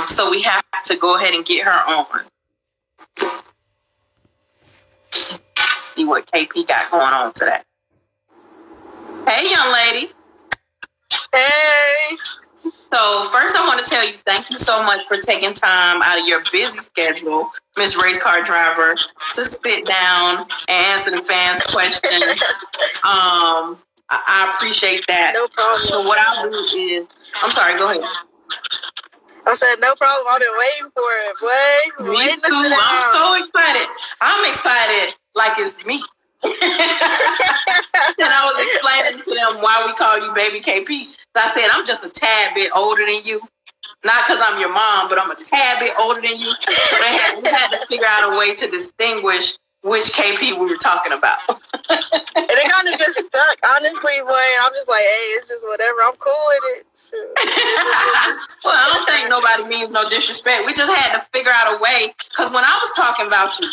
So we have to go ahead and get her on. See what KP got going on today. Hey, young lady. Hey. So first I want to tell you thank you so much for taking time out of your busy schedule, Miss Race Car Driver, to sit down and answer the fans' questions. I appreciate that. No problem. So what I'll do is, I'm sorry, go ahead. I said, no problem. I've been waiting for it, boy. Me too. I'm so excited. I'm excited like it's me. And I was explaining to them why we call you Baby KP. So I said, I'm just a tad bit older than you. Not because I'm your mom, but I'm a tad bit older than you. So we had to figure out a way to distinguish which KP we were talking about. And it kind of just stuck, honestly, boy. I'm just like, hey, it's just whatever. I'm cool with it. Sure. Well, I don't think nobody means no disrespect. We just had to figure out a way. Because when I was talking about you,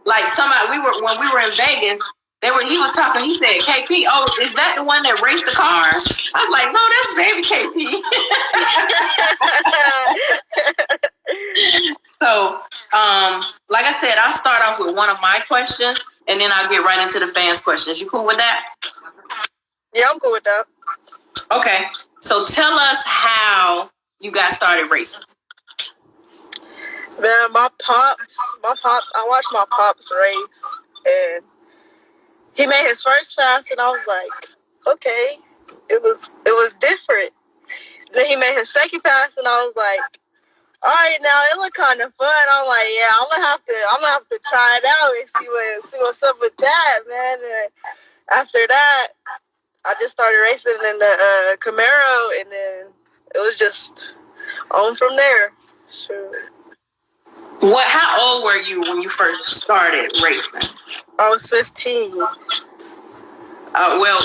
like when we were in Vegas, he was talking, he said, KP, oh, is that the one that raced the car? I was like, no, that's Baby KP. So, like I said, I'll start off with one of my questions, and then I'll get right into the fans' questions. You cool with that? Yeah, I'm cool with that. Okay. So tell us how you got started racing. Man, my pops, I watched my pops race, and he made his first pass, and I was like, okay, it was different. Then he made his second pass, and I was like, all right, now it looked kind of fun. I'm like, yeah, I'm gonna have to try it out and see what's up with that, man. And after that, I just started racing in the Camaro, and then it was just on from there. Sure. How old were you when you first started racing? I was 15. Well,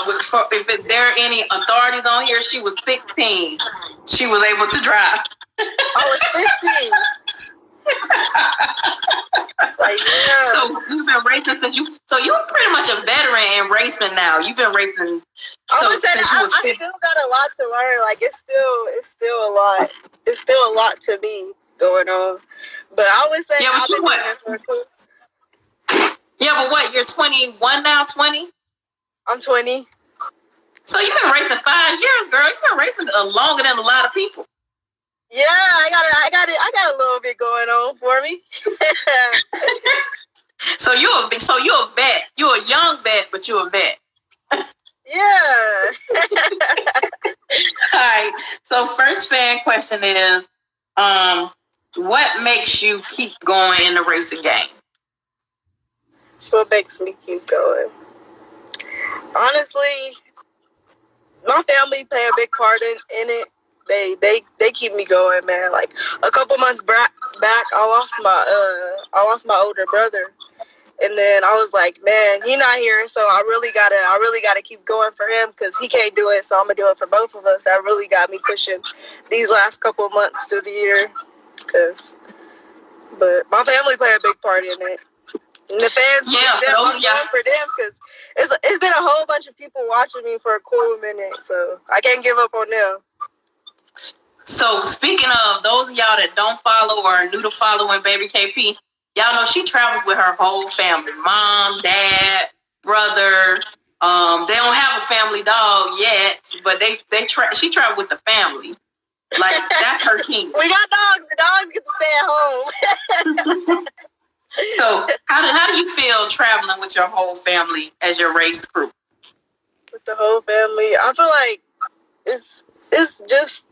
if there are any authorities on here, she was 16. She was able to drive. I was 15. Like, yeah. So you've been racing so you're pretty much a veteran in racing now. You've been racing since you was 15. I still got a lot to learn. Like it's still a lot. It's still a lot to me going on. But I would say yeah, I've been doing it for cool. Yeah, but what? You're 21 now. 20? I'm 20. So you've been racing 5 years, girl. You've been racing longer than a lot of people. Yeah, I got a little bit going on for me. So you're a vet. You're a young vet, but you're a vet. Yeah. All right. So first fan question is, what makes you keep going in the racing game? What makes me keep going? Honestly, my family play a big part in it. They keep me going, man. Like a couple months back, I lost my older brother, and then I was like, man, he not here, so I really gotta keep going for him because he can't do it, so I'm gonna do it for both of us. That really got me pushing these last couple of months through the year, but my family play a big part in it. And the fans, I'm going for them because it's been a whole bunch of people watching me for a cool minute, so I can't give up on them. So speaking of those of y'all that don't follow or are new to following Baby KP, y'all know she travels with her whole family, mom, dad, brother. They don't have a family dog yet, but she travels with the family. Like that's her team. We got dogs. The dogs get to stay at home. So how do you feel traveling with your whole family as your race crew? With the whole family, I feel like it's just.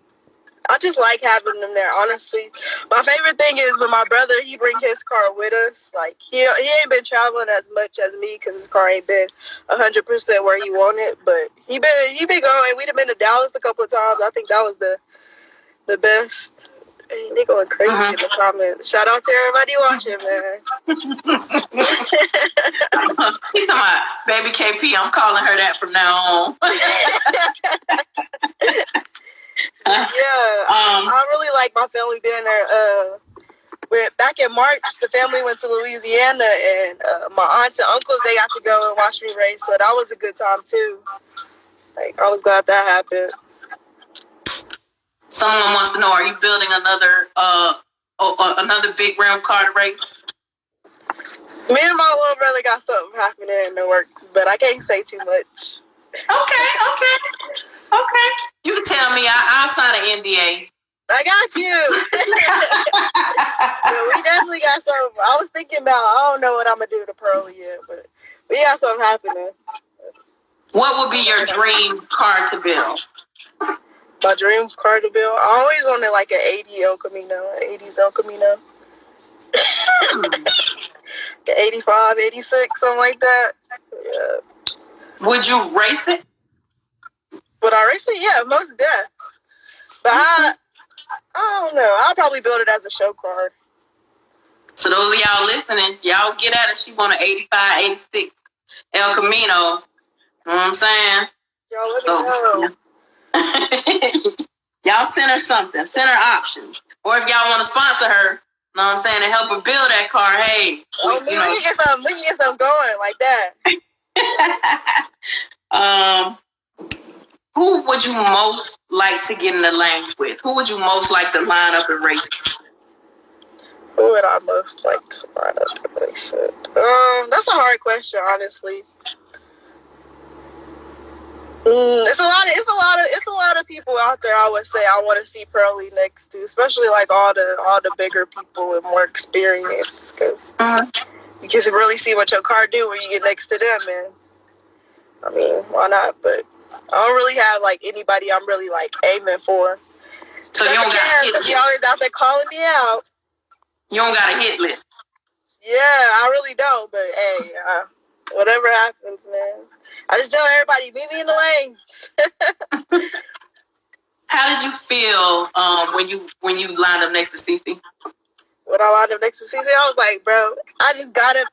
I just like having them there, honestly. My favorite thing is when my brother, he bring his car with us. Like, he ain't been traveling as much as me because his car ain't been 100% where he wanted. But he been going. We'd have been to Dallas a couple of times. I think that was the best. Hey, they going crazy in the comments. Shout out to everybody watching, man. He's talking about Baby KP. I'm calling her that from now on. I really like my family being there. Back in March, the family went to Louisiana, and my aunts and uncles, they got to go and watch me race, so that was a good time too. Like, I was glad that happened. Someone wants to know: are you building another big rim car to race? Me and my little brother got something happening in the works, but I can't say too much. Okay. You can tell me. I'll sign an NDA. I got you. But we definitely got something. I was thinking about, I don't know what I'm going to do to Pearlie yet, but we got something happening. What would be your dream car to build? My dream car to build? I always wanted like an 80 El Camino, an 80s El Camino. 85, 86, something like that. Yeah. Would you race it? Would I race it? Yeah, most definitely. But I don't know. I'll probably build it as a show car. So those of y'all listening, y'all get at it. She want an 85, 86 El Camino. You know what I'm saying? Y'all let me know. Y'all send her something. Send her options. Or if y'all want to sponsor her, you know what I'm saying, and help her build that car, hey. We can get something going like that. Who would you most like to get in the lanes with? Who would you most like to line up and race? Who would I most like to line up and race with? That's a hard question, honestly. It's a lot of people out there. I would say I want to see Pearlie next to, especially like all the bigger people with more experience, because you can really see what your car do when you get next to them. And I mean, why not? But I don't really have like anybody I'm really like aiming for. So you don't got a hit list. You always out there calling me out. You don't got a hit list. Yeah, I really don't. But hey, whatever happens, man. I just tell everybody, meet me in the lanes. How did you feel when you lined up next to Cece? When I lined up next to Cece, I was like, bro, I just gotta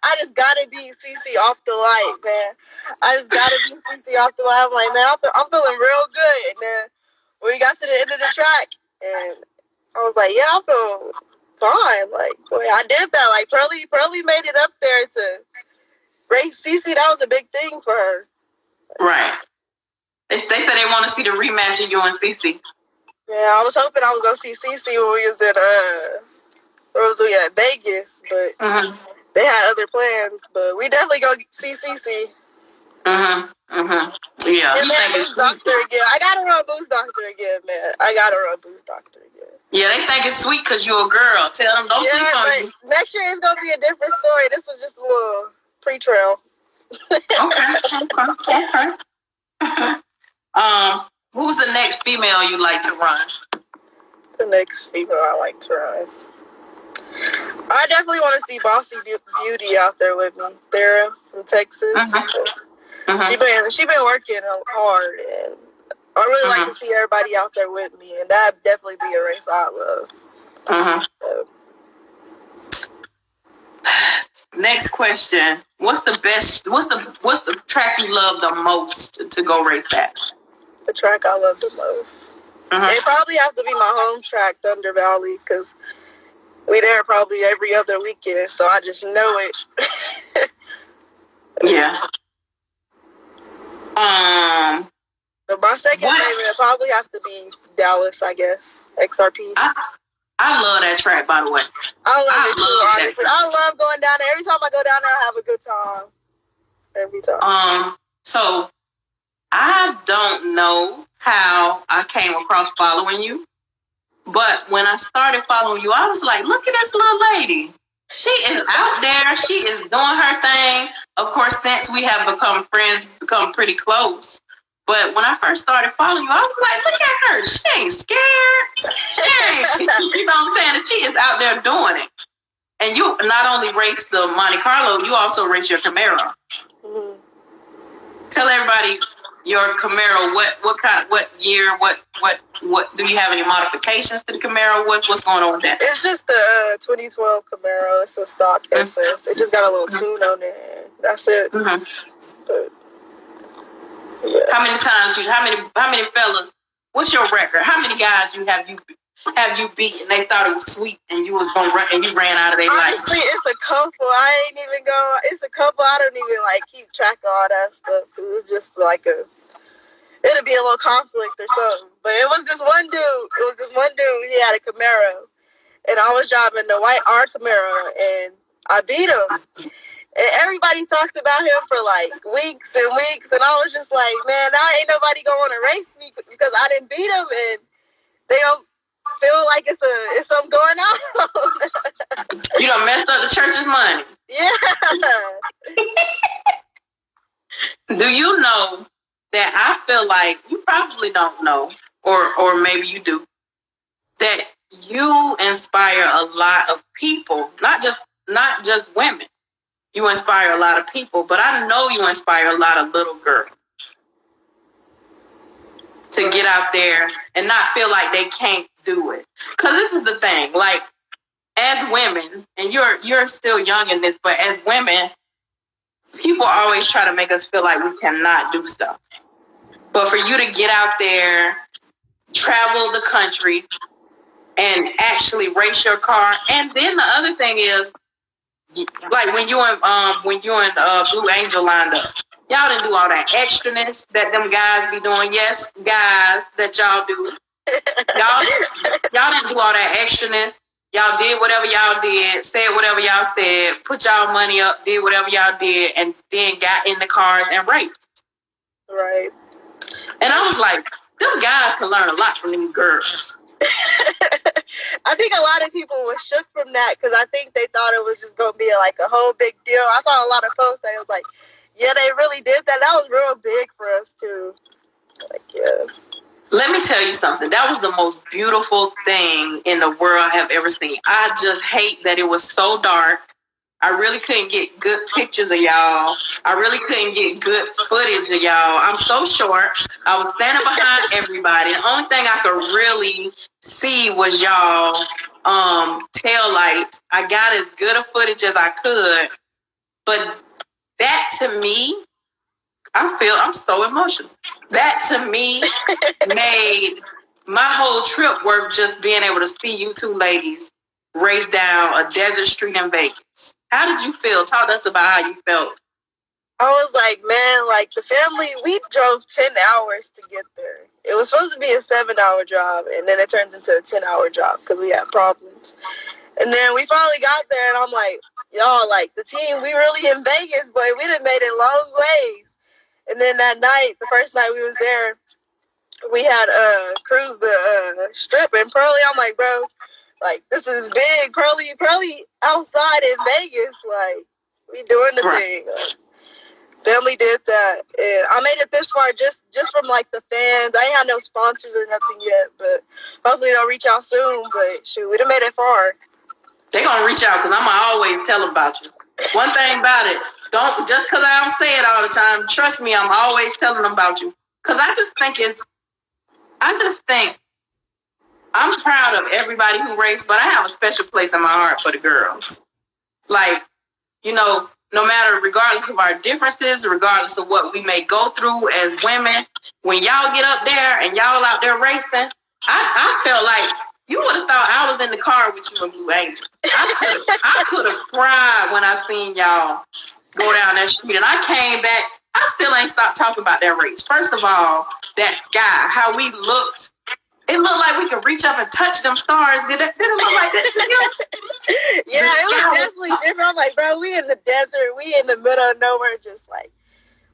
beat Cece off the light, man. I just gotta beat Cece off the light. I'm like, man, I'm feeling real good. And then when we got to the end of the track, and I was like, yeah, I feel fine. Like, boy, I did that. Like, Pearlie made it up there to race Cece. That was a big thing for her. Right. They said they want to see the rematch of you and Cece. Yeah, I was hoping I was gonna see Cece when we was at where was we at? Vegas, but they had other plans. But we definitely go see Cece. Yeah. And then Boost Doctor again. I gotta run Boost Doctor again, man. Yeah, they think it's sweet because you're a girl. Tell them don't sleep on you. Next year it's gonna be a different story. This was just a little pre-trail. Okay. Who's the next female you like to run? The next female I like to run. I definitely want to see Bossy Beauty out there with me. Thera from Texas. She been working hard, and I really like to see everybody out there with me, and that'd definitely be a race I love. So. Next question: what's the track you love the most to go race at? The track I love the most. It probably have to be my home track, Thunder Valley, because we there probably every other weekend, so I just know it. Yeah. But my second favorite probably have to be Dallas, I guess. XRP. I love that track, by the way. I love it too, honestly. I love going down there. Every time I go down there, I have a good time. Every time. So I don't know how I came across following you, but when I started following you, I was like, look at this little lady. She is out there. She is doing her thing. Of course, since we have become friends, become pretty close. But when I first started following you, I was like, look at her. She ain't scared. You know what I'm saying? She is out there doing it. And you not only race the Monte Carlo, you also race your Camaro. Tell everybody your Camaro, what year, what do you have any modifications to the Camaro? What's going on with that? It's just the 2012 Camaro. It's a stock SS. It just got a little tune on it. That's it. But, yeah. How many fellas? What's your record? How many guys have you beat and they thought it was sweet and you was gonna run and you ran out of their life? Honestly, it's a couple. It's a couple. I don't even like keep track of all that stuff because it's just like it'd be a little conflict or something. But it was this one dude. He had a Camaro, and I was driving the white R Camaro, and I beat him. And everybody talked about him for like weeks and weeks, and I was just like, man, now ain't nobody gonna want to race me because I didn't beat him, and they don't feel like it's something going on. You done messed up the church's money. Yeah. Do you know that I feel like you probably don't know, or maybe you do, that you inspire a lot of people, not just women. You inspire a lot of people, but I know you inspire a lot of little girls to get out there and not feel like they can't do it. Because this is the thing, like, as women, and you're still young in this, but as women, people always try to make us feel like we cannot do stuff. But for you to get out there, travel the country, and actually race your car, and then the other thing is, like when you and Blue Angel lined up, y'all didn't do all that extraness that them guys be doing. Yes, guys, that y'all do. Y'all didn't do all that extraness. Y'all did whatever y'all did, said whatever y'all said, put y'all money up, did whatever y'all did, and then got in the cars and raced. Right. And I was like, them guys can learn a lot from these girls. I think a lot of people were shook from that because I think they thought it was just going to be like a whole big deal. I saw a lot of posts that was like, yeah, they really did that. That was real big for us too. Like, yeah. Let me tell you something. That was the most beautiful thing in the world I have ever seen. I just hate that it was so dark. I really couldn't get good pictures of y'all. I really couldn't get good footage of y'all. I'm so short. I was standing behind everybody. The only thing I could really see was y'all tail lights. I got as good a footage as I could. But that to me, I'm so emotional. That to me made my whole trip worth just being able to see you two ladies race down a desert street in Vegas. How did you feel? Talk to us about how you felt. I was like, man, like the family, we drove 10 hours to get there. It was supposed to be a 7-hour drive, and then it turned into a 10-hour drive because we had problems. And then we finally got there, and I'm like, y'all, like the team, we really in Vegas, but we done made it long ways. And then that night, the first night we was there, we had cruised the strip in Pearly. I'm like, bro, like this is big. Pearly outside in Vegas, like we doing the thing. Family did that, and I made it this far just from like the fans. I ain't had no sponsors or nothing yet, but hopefully they'll reach out soon. But shoot, we done made it far. They gonna reach out because I'm gonna always tell them about you. One thing about it, don't just because I don't say it all the time. Trust me, I'm always telling them about you because I just think I'm proud of everybody who raced, but I have a special place in my heart for the girls. Like, you know, no matter, regardless of our differences, regardless of what we may go through as women, when y'all get up there and y'all out there racing, I felt like you would have thought I was in the car with you and Blue Angel. I could have cried when I seen y'all go down that street. And I came back. I still ain't stopped talking about that race. First of all, that sky, how we looked. It looked like we could reach up and touch them stars. Did it look like this? Yeah, it was definitely different. I'm like, bro, we in the desert. We in the middle of nowhere, just like,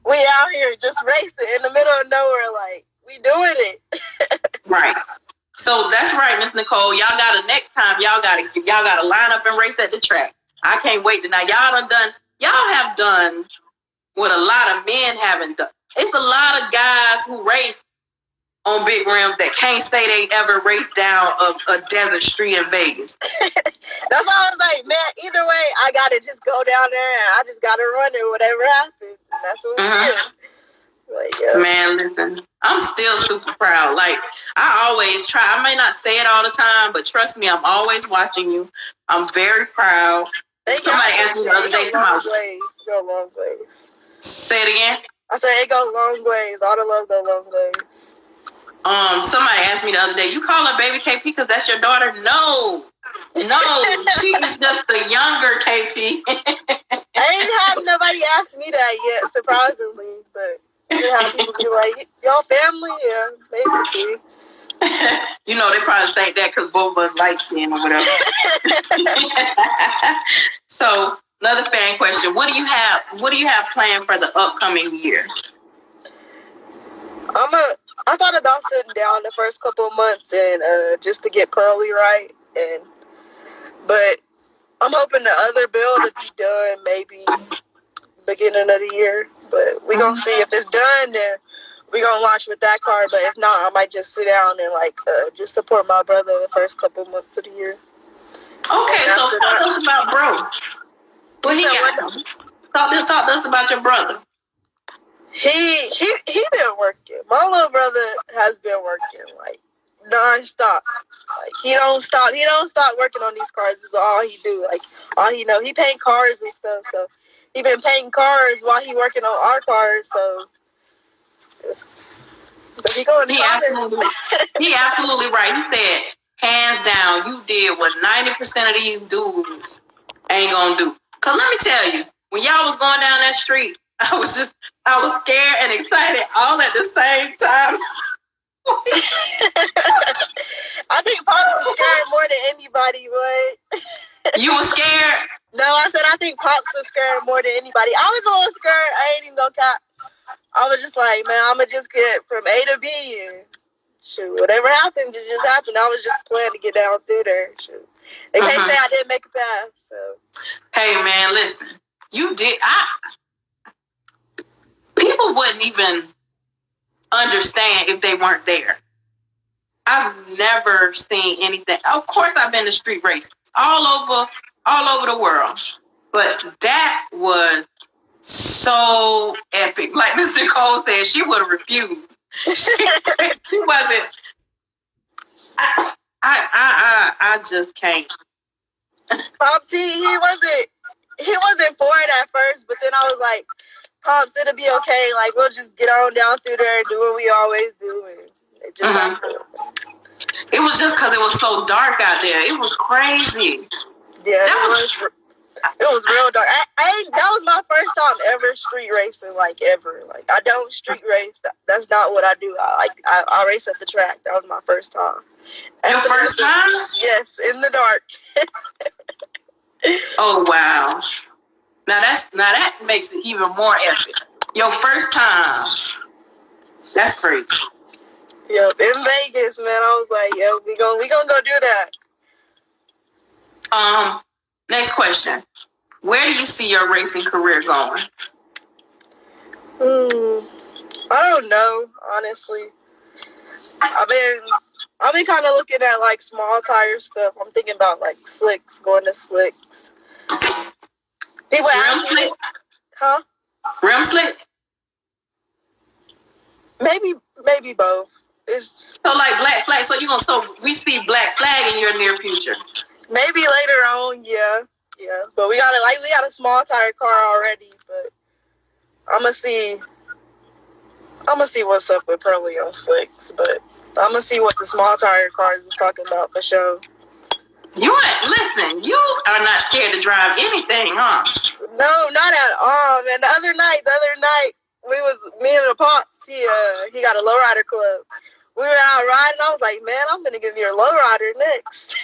we out here just racing in the middle of nowhere. Like, we doing it. Right. So that's right, Miss Nicole. Y'all gotta next time. Y'all gotta line up and race at the track. I can't wait to now. Y'all have done what a lot of men haven't done. It's a lot of guys who race on big rims that can't say they ever raced down a desert street in Vegas. That's why I was like, man, either way, I gotta just go down there and I just gotta run it, whatever happens. And that's what we did. Like, yeah. Man, listen, I'm still super proud. Like, I always try. I may not say it all the time, but trust me, I'm always watching you. I'm very proud. Somebody asked me the other day, go long ways. Say it again. I said it go long ways. All the love go long ways. Somebody asked me the other day, you call her baby KP because that's your daughter? No, she is just a younger KP. I ain't have nobody ask me that yet, surprisingly, but Have people be like, y'all family? Yeah, basically. You know, they probably think that because both of us light skin or whatever. So, another fan question: What do you have planned for the upcoming year? I thought about sitting down the first couple of months and just to get Pearly right, but I'm hoping the other build to be done maybe beginning of the year. But we gonna see if it's done. Then we gonna launch with that car. But if not, I might just sit down and just support my brother the first couple of months of the year. Okay, so talk to us about bro. What he got? Talk to us about your brother. He been working. My little brother has been working like non-stop. Like he don't stop working on these cars. This is all he do. Like all he know. He paint cars and stuff. So he been painting cars while he working on our cars. So but he going to He absolutely right. He said, hands down, you did what 90% of these dudes ain't gonna do. Cause let me tell you, when y'all was going down that street, I was scared and excited all at the same time. I think Pops was scared more than anybody would. You were scared? No, I said I think Pops was scared more than anybody. I was a little scared. I ain't even gonna cap. I was just like, man, I'm gonna just get from A to B and shoot, whatever happens, it just happened. I was just planning to get down through there. Shoot. They can't say I didn't make it past. So. Hey man, listen, you did. People wouldn't even understand if they weren't there. I've never seen anything. Of course, I've been to street races all over the world, but that was so epic. Like Mr. Cole said, she would have refused. She wasn't. I just can't. Pops, he wasn't for it at first, but then I was like, Pops, it'll be okay. Like we'll just get on down through there and do what we always do, and it just happened. It was just because it was so dark out there. It was crazy. Yeah, it was real dark. That was my first time ever street racing, like ever. Like I don't street race. That's not what I do. I race at the track. That was my first time. Your first time? Yes, in the dark. Oh wow! Now that makes it even more epic. Your first time. That's crazy. Yep, in Vegas, man. I was like, yo, we gonna go do that. Next question. Where do you see your racing career going? I don't know, honestly. I've been kind of looking at like small tire stuff. I'm thinking about like slicks, going to slicks. People ask me, huh? Rim slicks? Maybe both. It's so like Black Flag. So we see Black Flag in your near future. Maybe later on, yeah. But we got a small tire car already. But I'm gonna see what's up with Pearly on slicks. But I'm gonna see what the small tire cars is talking about for sure. You are not scared to drive anything, huh? No, not at all, man. The other night, me and the Pops, he got a lowrider club. We were out riding. I was like, man, I'm gonna give you a lowrider next.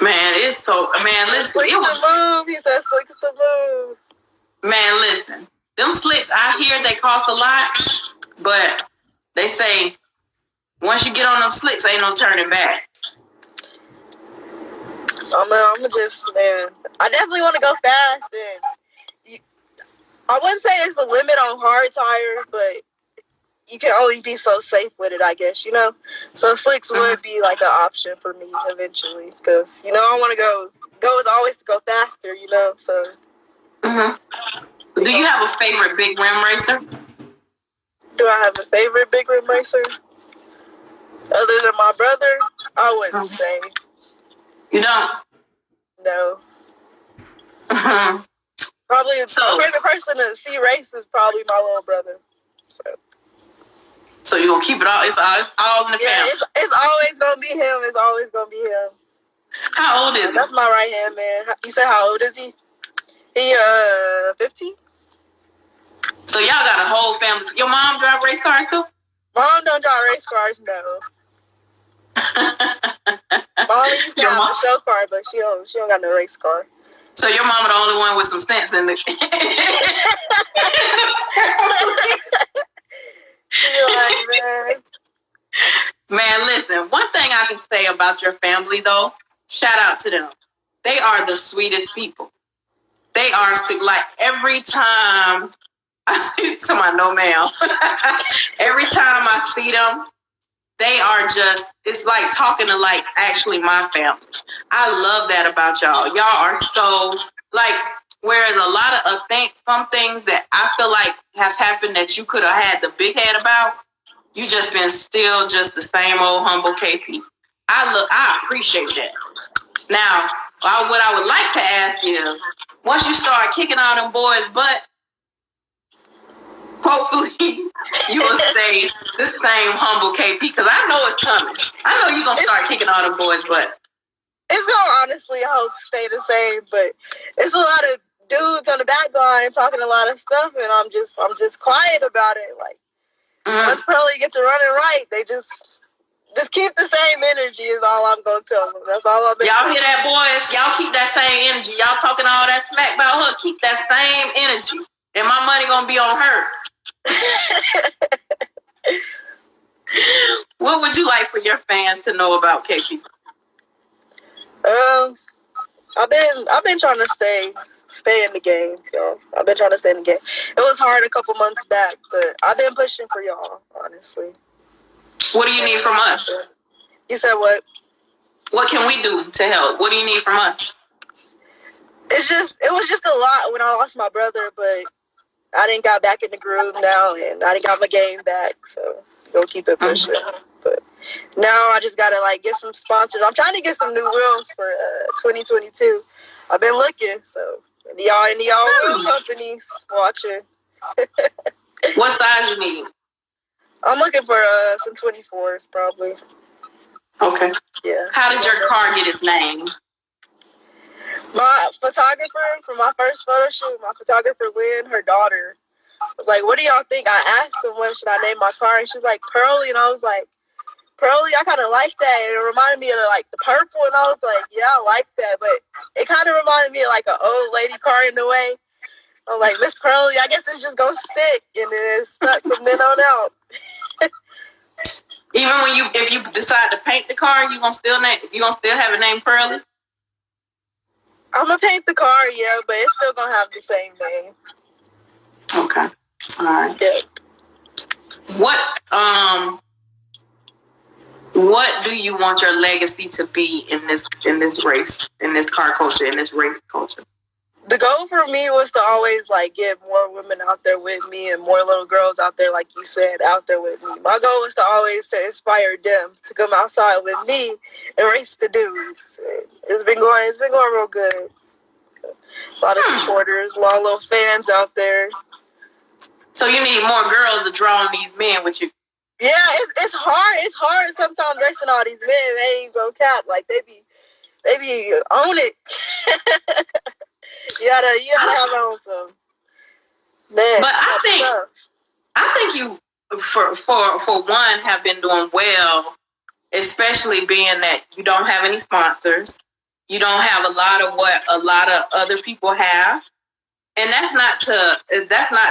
Man, listen. Slick's the move. He said slick's the move. Man, listen. Them slicks, I hear they cost a lot, but they say once you get on them slicks, ain't no turning back. I'm just, man. I definitely want to go fast, and I wouldn't say it's a limit on hard tire, but you can only be so safe with it, I guess, So slicks would be like an option for me eventually, because I want to go is always to go faster, So. Do you have a favorite big rim racer? Do I have a favorite big rim racer? Other than my brother, I wouldn't say. You don't? No. Probably my favorite person to see race is probably my little brother. So you're gonna keep it all? It's all in the family. It's always gonna be him. It's always gonna be him. How old is he? That's my right hand man. You said how old is he? He 15. So y'all got a whole family. Your mom drive race cars too? Mom don't drive race cars, no. Mom used to have a show car, but she don't got no race car. So your mama the only one with some sense in it. Like, man, listen, one thing I can say about your family, though, shout out to them. They are the sweetest people. They are, like, every time I see somebody, no ma'am. Every time I see them, they are just, it's like talking to, like, actually my family. I love that about y'all. Y'all are so, like, whereas a lot of some things that I feel like have happened that you could have had the big head about, you just been still just the same old humble KP. I appreciate that. Now, what I would like to ask is, once you start kicking all them boys' butt, hopefully you will stay the same humble KP, because I know it's coming. I know you're going to start kicking all them boys' butt. It's going to honestly, I hope, stay the same, but it's a lot of dudes on the back line talking a lot of stuff, and I'm just quiet about it. Like, once Pearly gets to running right, they just keep the same energy is all I'm going to tell them. That's all I've been Y'all saying. hear that, boys? Y'all keep that same energy. Y'all talking all that smack about her. Keep that same energy. And my money going to be on her. What would you like for your fans to know about KP? I've been trying to stay in the game, y'all. I've been trying to stay in the game. It was hard a couple months back, but I've been pushing for y'all, honestly. What do you need from us? You said what? What can we do to help? What do you need from us? It was just a lot when I lost my brother, but I didn't got back in the groove now, and I didn't got my game back, so go keep it pushing. But now I just gotta get some sponsors. I'm trying to get some new wheels for 2022. I've been looking, so any y'all wheel companies watching. What size you need? I'm looking for some 24s probably. Okay. Yeah. How did your car get its name? My photographer for my first photo shoot, my photographer Lynn, her daughter, was like, "What do y'all think?" I asked them what should I name my car, and she's like, "Pearly," and I was like, "Pearly, I kind of like that." It reminded me of the purple, and I was like, "Yeah, I like that," but it kind of reminded me of an old lady car in a way. I'm like, Miss Pearly, I guess it's just gonna stick, and then it stuck from then on out. Even if you decide to paint the car, you gonna still have it named Pearly? I'm gonna paint the car, yeah, but it's still gonna have the same name. Okay. All right. Yeah. What do you want your legacy to be in this race, in this car culture, in this race culture? The goal for me was to always get more women out there with me and more little girls out there, like you said, out there with me. My goal was to always inspire them to come outside with me and race the dudes. It's been going real good. A lot of supporters, a lot of little fans out there. So you need more girls to draw on these men with you. Yeah, it's hard. It's hard sometimes racing all these men. They ain't gonna cap. They be on it. You gotta have on some. Man, but I think you for one have been doing well, especially being that you don't have any sponsors. You don't have a lot of what a lot of other people have. And that's not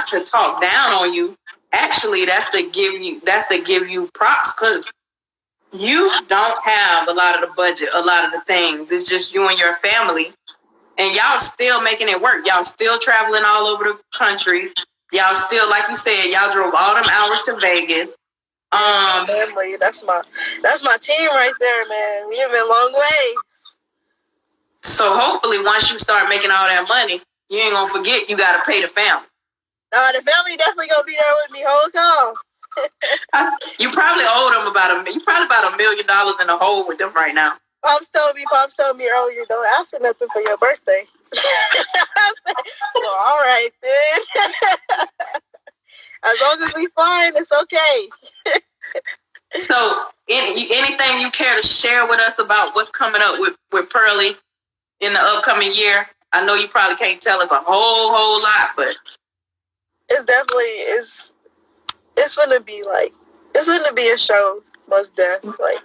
to talk down on you. Actually, that's to give you props, because you don't have a lot of the budget, a lot of the things. It's just you and your family. And y'all still making it work. Y'all still traveling all over the country. Y'all still, like you said, y'all drove all them hours to Vegas. Family, that's my team right there, man. We have been a long way. So hopefully once you start making all that money, you ain't gonna forget you gotta pay the family. Nah, the family definitely gonna be there with me whole time. You probably owe them about $1 million in the hole with them right now. Pops told me earlier, don't ask for nothing for your birthday. I said, well, all right then. As long as we fine, it's okay. So anything you care to share with us about what's coming up with Pearly in the upcoming year? I know you probably can't tell us a whole lot, but it's definitely it's gonna be a show, most definitely. Like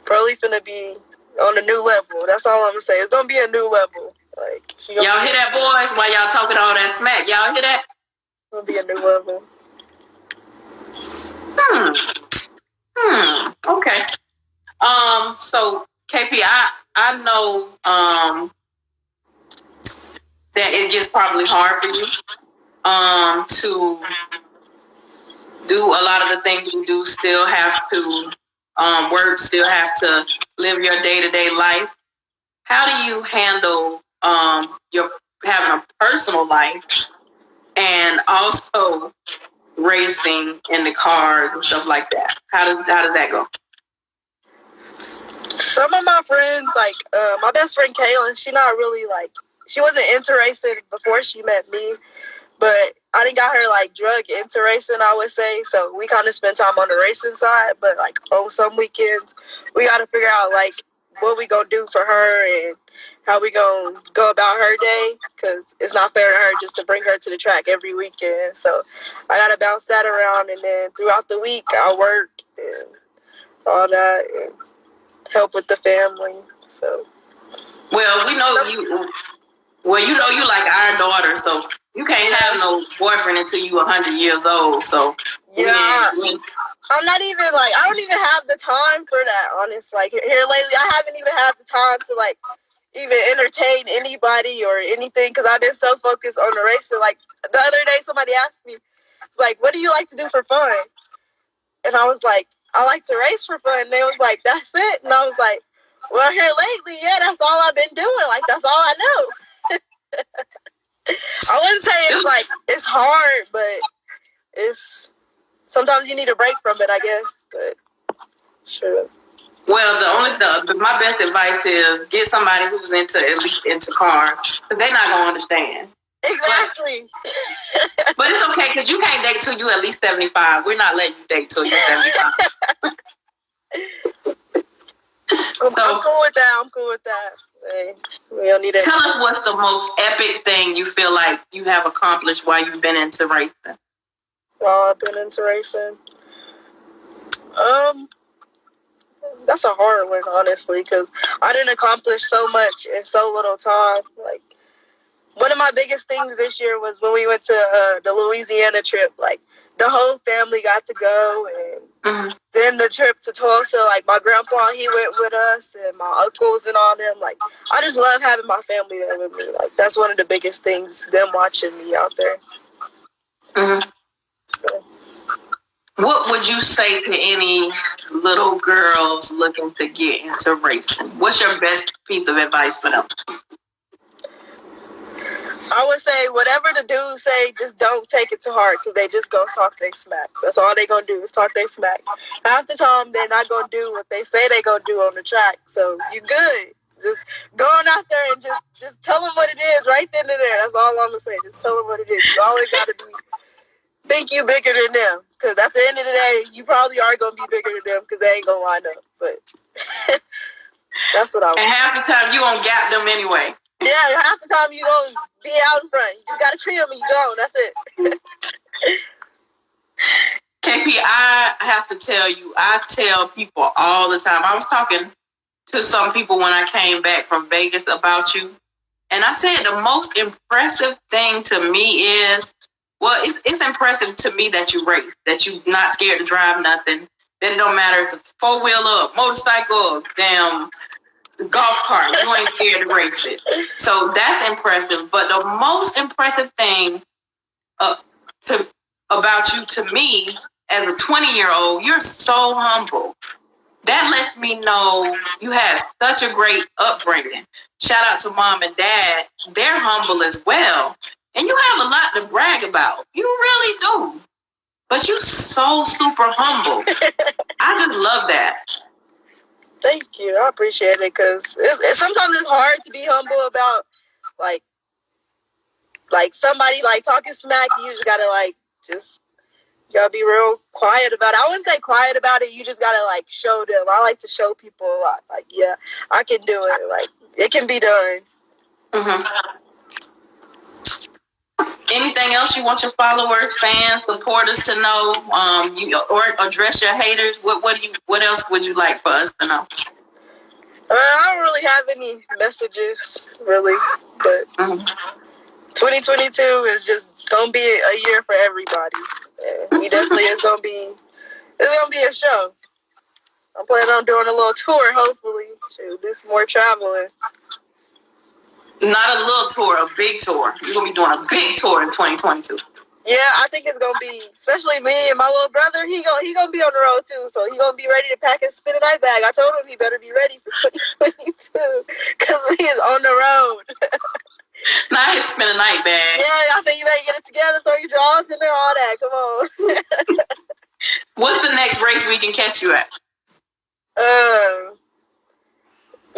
Pearly finna be on a new level. That's all I'm gonna say. It's gonna be a new level. Like y'all hear that, boys? While y'all talking all that smack, y'all hear that? It's gonna be a new level. Okay. So KP, I know that it gets probably hard for you to do a lot of the things you do. Still have to work. Still have to live your day-to-day life. How do you handle your having a personal life and also racing in the cars and stuff like that? How does that go? Some of my friends, like my best friend Kaylin, she wasn't into racing before she met me, but I didn't got her like drug into racing, I would say. So we kind of spend time on the racing side, but like on some weekends, we got to figure out like what we gonna do for her and how we gonna go about her day, because it's not fair to her just to bring her to the track every weekend. So I gotta bounce that around, and then throughout the week I work and all that and help with the family. So well, we know you. Well, you know you like our daughter, so you can't have no boyfriend until you 100 years old. So yeah. I'm not even like, I don't even have the time for that, honestly. Like here lately, I haven't even had the time to like even entertain anybody or anything, because I've been so focused on the racing. Like the other day, somebody asked me, it's like, what do you like to do for fun? And I was like, I like to race for fun. And they was like, that's it? And I was like, well, here lately, yeah, that's all I've been doing. Like, that's all I know. I wouldn't say it's like, it's hard, but it's, sometimes you need a break from it, I guess. But sure. Well, my best advice is get somebody who's at least into cars, because they're not gonna understand. Exactly. But it's okay, because you can't date till you at least 75. We're not letting you date till you're 75. So I'm cool with that. Hey, we don't need it. Tell us what's the most epic thing you feel like you have accomplished while you've been into racing. While I've been into racing, that's a hard one, honestly, because I didn't accomplish so much in so little time. Like, one of my biggest things this year was when we went to the Louisiana trip. Like, the whole family got to go, and then the trip to Tulsa, like, my grandpa, he went with us, and my uncles and all them. Like, I just love having my family there with me. Like, that's one of the biggest things, them watching me out there. So. What would you say to any little girls looking to get into racing? What's your best piece of advice for them? I would say whatever the dudes say, just don't take it to heart, because they just gonna talk their smack. That's all they gonna do is talk their smack. Half the time, they're not gonna do what they say they gonna do on the track. So you good. Just go on out there and just tell them what it is right then and there. That's all I'm gonna say. Just tell them what it is. You always gotta think you bigger than them, because at the end of the day, you probably are gonna be bigger than them, because they ain't gonna line up. But that's what I want. And half the time, you gonna gap them anyway. Yeah, half the time you gonna be out in front. You just gotta trim and you go. That's it. KP, I have to tell you, I tell people all the time. I was talking to some people when I came back from Vegas about you, and I said the most impressive thing to me is, well, it's impressive to me that you race, that you're not scared to drive nothing, that it don't matter if it's a 4-wheeler, motorcycle, damn golf cart, you ain't scared to race it. So that's impressive. But the most impressive thing about you to me as a 20-year-old, you're so humble. That lets me know you had such a great upbringing. Shout out to mom and dad. They're humble as well. And you have a lot to brag about. You really do. But you're so super humble. I just love that. Thank you. I appreciate it, because sometimes it's hard to be humble about, like somebody, like, talking smack. You just gotta, like, just gotta be real quiet about it. I wouldn't say quiet about it. You just gotta like show them. I like to show people a lot. Like, yeah, I can do it. Like, it can be done. Mm-hmm. Anything else you want your followers, fans, supporters to know? Or address your haters. What else would you like for us to know? I don't really have any messages, really, but 2022 is just gonna be a year for everybody. We definitely it's gonna be a show. I'm planning on doing a little tour, hopefully, to do some more traveling. Not a little tour, a big tour. You're gonna be doing a big tour in 2022. Yeah, I think it's gonna be, especially me and my little brother. He gonna be on the road too, so he gonna be ready to pack his spend a night bag. I told him he better be ready for 2022 because we is on the road. Not his spend a night bag. Yeah, I said you better get it together, throw your drawers in there, all that. Come on. What's the next race we can catch you at?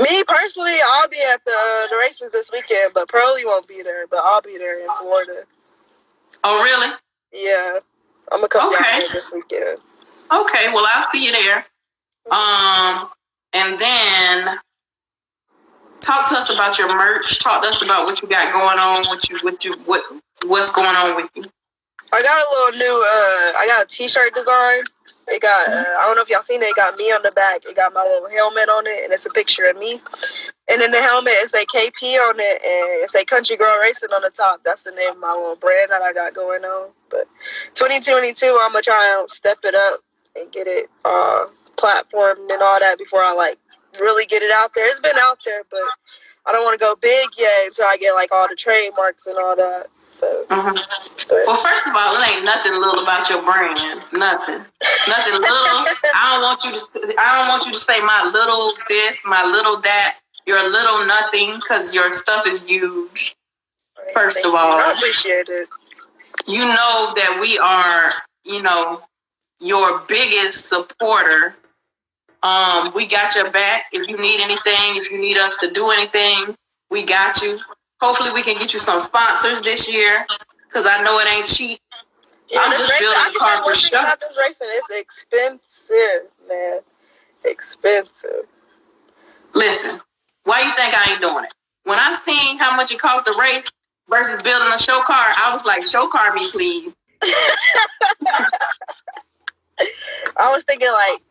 Me personally, I'll be at the races this weekend, but Pearlie won't be there. But I'll be there in Florida. Oh, really? Yeah, I'm gonna come down there this weekend. Okay, well I'll see you there. And then talk to us about your merch. Talk to us about what you got going on. What's going on with you? I got a little new. I got a T-shirt design. It got. I don't know if y'all seen it. It got me on the back. It got my little helmet on it, and it's a picture of me. And in the helmet, it say KP on it, and it say Country Girl Racing on the top. That's the name of my little brand that I got going on. But 2022, I'm gonna try and step it up and get it platformed and all that before I like really get it out there. It's been out there, but I don't want to go big yet until I get like all the trademarks and all that. So, well, first of all, it ain't nothing little about your brand. Nothing little. I don't want you to say my little this, my little that. You're a little nothing because your stuff is huge. First of all, I appreciate it. You know that we are, your biggest supporter. We got your back. If you need anything, if you need us to do anything, we got you. Hopefully we can get you some sponsors this year because I know it ain't cheap. Yeah, I'm just building a car for sure. This racing is expensive, man. Expensive. Listen, why you think I ain't doing it? When I seen how much it costs to race versus building a show car, I was like, show car me, please. I was thinking like,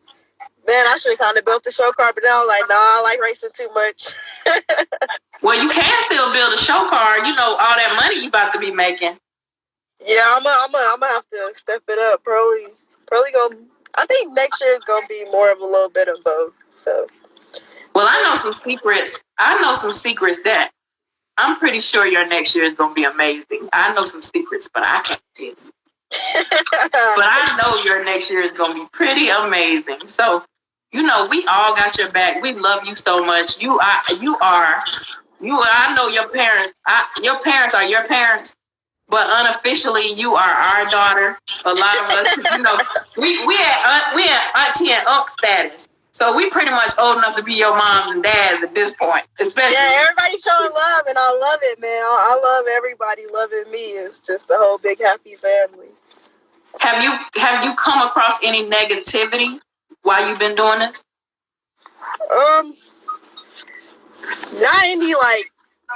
man, I should have kind of built the show car, but then I was like, nah, I like racing too much. Well, you can still build a show car. You know, all that money you about to be making. Yeah, I'm gonna have to step it up. Probably gonna. I think next year is gonna be more of a little bit of both. So. Well, I know some secrets. That I'm pretty sure your next year is gonna be amazing. I know some secrets, but I can't tell you. But I know your next year is gonna be pretty amazing. So. We all got your back. We love you so much. I know your parents. Your parents are your parents, but unofficially, you are our daughter. A lot of us, we at auntie and uncle status. So we pretty much old enough to be your moms and dads at this point. Especially. Yeah, everybody showing love, and I love it, man. I love everybody loving me. It's just a whole big happy family. Have you come across any negativity while you've been doing this? Not any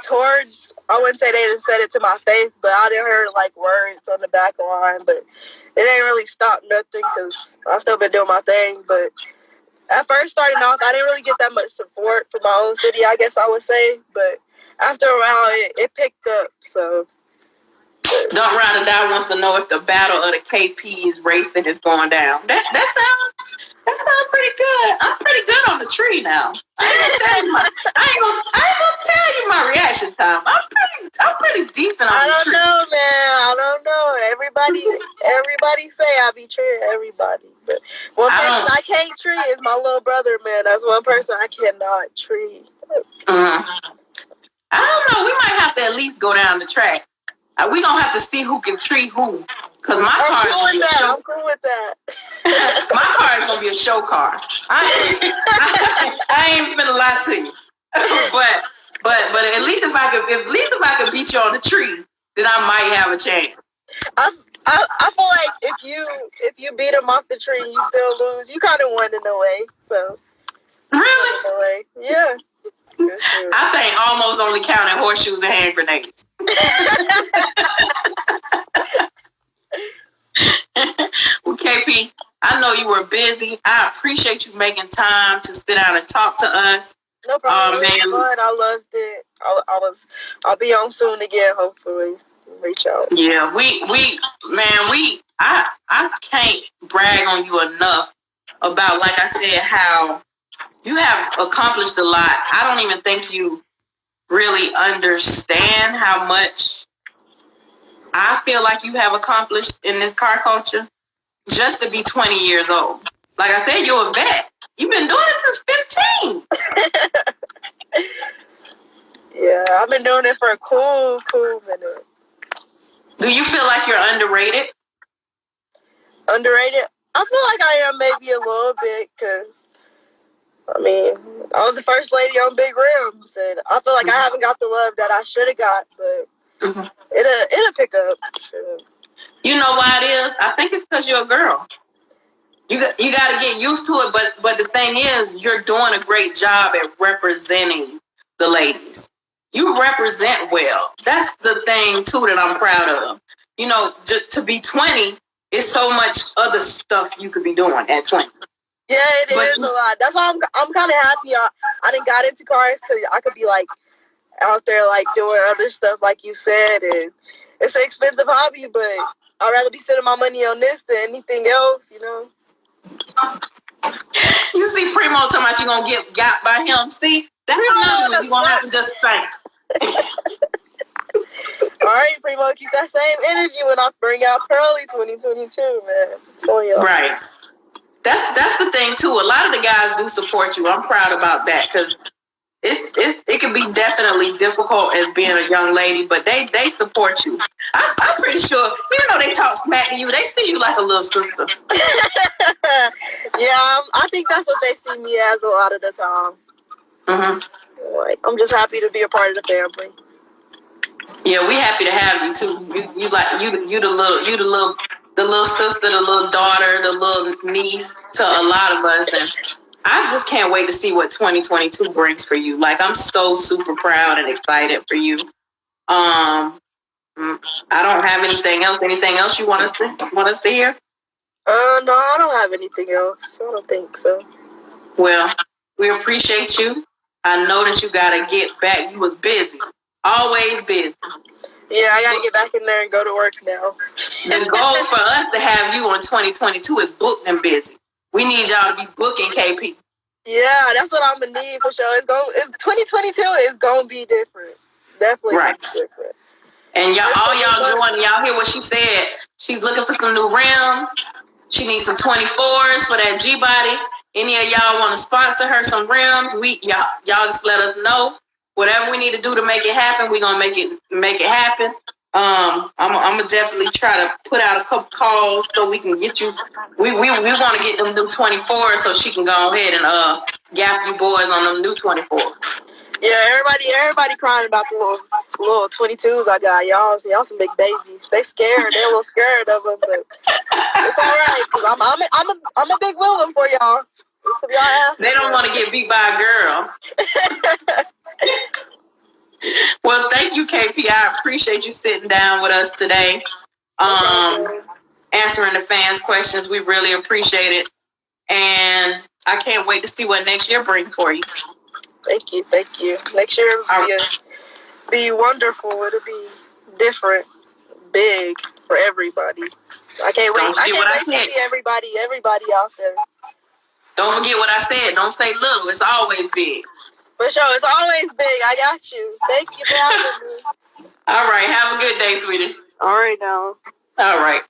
towards. I wouldn't say they didn't said it to my face, but I didn't hear words on the back line. But it ain't really stopped nothing because I still been doing my thing. But at first, starting off, I didn't really get that much support from my own city, I guess I would say. But after a while, it picked up. So. Don't Ride or Die wants to know if the battle of the KPs racing is going down. That sounds pretty good. I'm pretty good on the tree now. I ain't gonna tell you my reaction time. I'm pretty decent on the tree. I don't know, man. I don't know. Everybody say I be treating everybody, but one person I can't treat is my little brother, man. That's one person I cannot treat. I don't know. We might have to at least go down the track. We gonna have to see who can treat who. Cause my car is gonna be a show. I'm cool with that. My car is gonna be a show car. I ain't finna lie to you. but at least if I could beat you on the tree, then I might have a chance. I I feel like if you beat them off the tree and you still lose, you kind of won in a way. So Really? in a way, yeah. I think almost only counted horseshoes and hand grenades. Well, KP, I know you were busy. I appreciate you making time to sit down and talk to us. No problem. It was fun. I loved it. I'll be on soon again. Hopefully, reach out. Yeah, I can't brag on you enough about, like I said, how you have accomplished a lot. I don't even think you really understand how much I feel like you have accomplished in this car culture just to be 20 years old. Like I said, you're a vet. You've been doing it since 15. Yeah, I've been doing it for a cool minute. Do you feel like you're underrated? Underrated? I feel like I am maybe a little bit because, I mean, I was the first lady on Big Rims, and I feel like I haven't got the love that I should have got, but it'll pick up. You know why it is? I think it's because you're a girl. You got to get used to it, but the thing is, you're doing a great job at representing the ladies. You represent well. That's the thing, too, that I'm proud of. You know, to be 20 is so much other stuff you could be doing at 20. Yeah, it is a lot. That's why I'm kind of happy I didn't got into cars, because I could be, like, out there, like, doing other stuff, like you said, and it's an expensive hobby, but I'd rather be spending my money on this than anything else, you know? You see Primo talking about you going to get got by him. See, that's another one you're going to have to just think. All right, Primo, keep that same energy when I bring out Pearly 2022, man. Right. That's the thing, too. A lot of the guys do support you. I'm proud about that, because it can be definitely difficult as being a young lady, but they support you. I'm pretty sure, they talk smack to you. They see you like a little sister. Yeah, I think that's what they see me as a lot of the time. Mm-hmm. Like, I'm just happy to be a part of the family. Yeah, we happy to have you too. You the little sister, the little daughter, the little niece to a lot of us, and I just can't wait to see what 2022 brings for you. Like, I'm so super proud and excited for you. I don't have anything else. Anything else you want us to hear? No, I don't have anything else. I don't think so. Well, we appreciate you. I know that you gotta get back. You was busy, always busy. Yeah, I gotta get back in there and go to work now. The goal for us to have you on 2022 is booked and busy. We need y'all to be booking KP. Yeah, that's what I'm gonna need for sure. It's 2022 is gonna be different. Definitely right. Different. And y'all join. Y'all hear what she said? She's looking for some new rims. She needs some 24s for that G body. Any of y'all want to sponsor her some rims? Y'all just let us know. Whatever we need to do to make it happen, we're gonna make it happen. I'm gonna definitely try to put out a couple calls so we can get you. We want to get them new 24s so she can go ahead and gap you boys on them new 24s. Yeah, everybody crying about the little 22s I got. Y'all some big babies. They scared. They're a little scared of them, but it's all right, because I'm a big willing for y'all. They don't want to get beat by a girl. Well, thank you, KP. I appreciate you sitting down with us today, answering the fans' questions. We really appreciate it, and I can't wait to see what next year brings for you. Thank you. Next year will be wonderful. It'll be different, big for everybody. I can't wait. I can't wait to see everybody out there. Don't forget what I said. Don't say little. It's always big. For sure. It's always big. I got you. Thank you for having me. All right. Have a good day, sweetie. All right, now. All right.